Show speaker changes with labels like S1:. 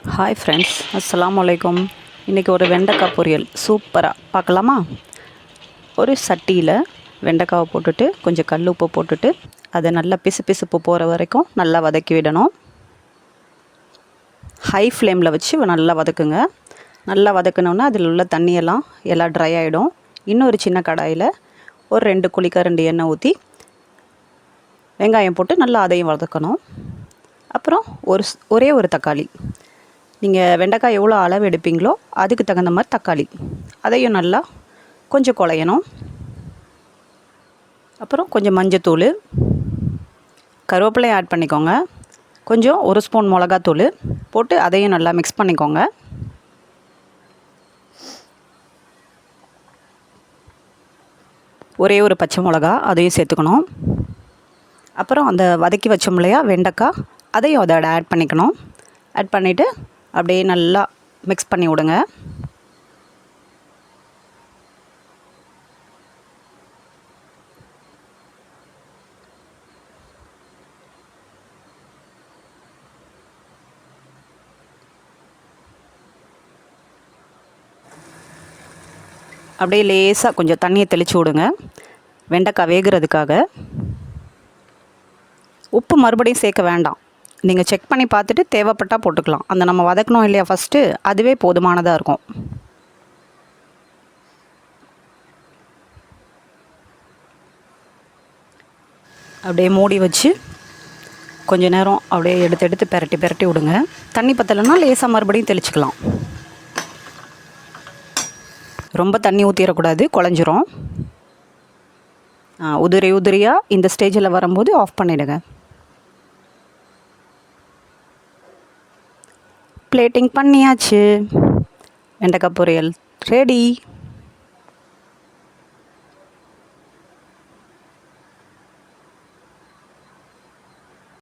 S1: Hi friends, அஸ்ஸலாமு அலைக்கும். இன்றைக்கி ஒரு வெண்டைக்காய் பொரியல் சூப்பராக பார்க்கலாமா? ஒரு சட்டியில் வெண்டைக்காவை போட்டுட்டு கொஞ்சம் கல் உப்பு போட்டுட்டு அதை நல்லா பிசுப்பு போகிற வரைக்கும் நல்லா வதக்கி விடணும். ஹை ஃப்ளேமில் வச்சு நல்லா வதக்குங்க. நல்லா வதக்கணுன்னா அதில் உள்ள தண்ணியெல்லாம் எல்லாம் ட்ரை ஆகிடும். இன்னொரு சின்ன கடாயில் ஒரு 2 குழிக்கரண்டி எண்ணெய் ஊற்றி வெங்காயம் போட்டு நல்லா அதையும் வதக்கணும். அப்புறம் ஒரே ஒரு தக்காளி, நீங்கள் வெண்டைக்காய் எவ்வளோ அளவு எடுப்பீங்களோ அதுக்கு தகுந்த மாதிரி தக்காளி, அதையும் நல்லா கொஞ்சம் குழையணும். அப்புறம் கொஞ்சம் மஞ்சத்தூள், கருவேப்பிலையும் ஆட் பண்ணிக்கோங்க. கொஞ்சம் 1 ஸ்பூன் மிளகாத்தூள் போட்டு அதையும் நல்லா மிக்ஸ் பண்ணிக்கோங்க. ஒரே ஒரு பச்சை மிளகா அதையும் சேர்த்துக்கணும். அப்புறம் அந்த வதக்கி வச்சோம் இல்லையா வெண்டைக்காய், அதையும் அதோட ஆட் பண்ணிக்கணும். ஆட் பண்ணிவிட்டு அப்படியே நல்லா மிக்ஸ் பண்ணி விடுங்க. அப்படியே லேசாக கொஞ்சம் தண்ணியை தெளித்து விடுங்க வெண்டைக்காய் வேகிறதுக்காக. உப்பு மறுபடியும் சேர்க்க வேண்டாம். நீங்கள் செக் பண்ணி பார்த்துட்டு தேவைப்பட்டால் போட்டுக்கலாம். அந்த நம்ம வதக்கணும் இல்லையா ஃபஸ்ட்டு, அதுவே போதுமானதாக இருக்கும். அப்படியே மூடி வச்சு கொஞ்ச நேரம் அப்படியே எடுத்து பெரட்டி விடுங்க. தண்ணி பத்தலைன்னா லேசாக மறுபடியும் தெளிச்சுக்கலாம். ரொம்ப தண்ணி ஊற்றிடக்கூடாது, குழஞ்சிரும். உதிரியாக இந்த ஸ்டேஜில் வரும்போது ஆஃப் பண்ணிவிடுங்க. பிளேட்டிங் பண்ணியாச்சு. வெண்டைக்காய் பொரியல் ரெடி.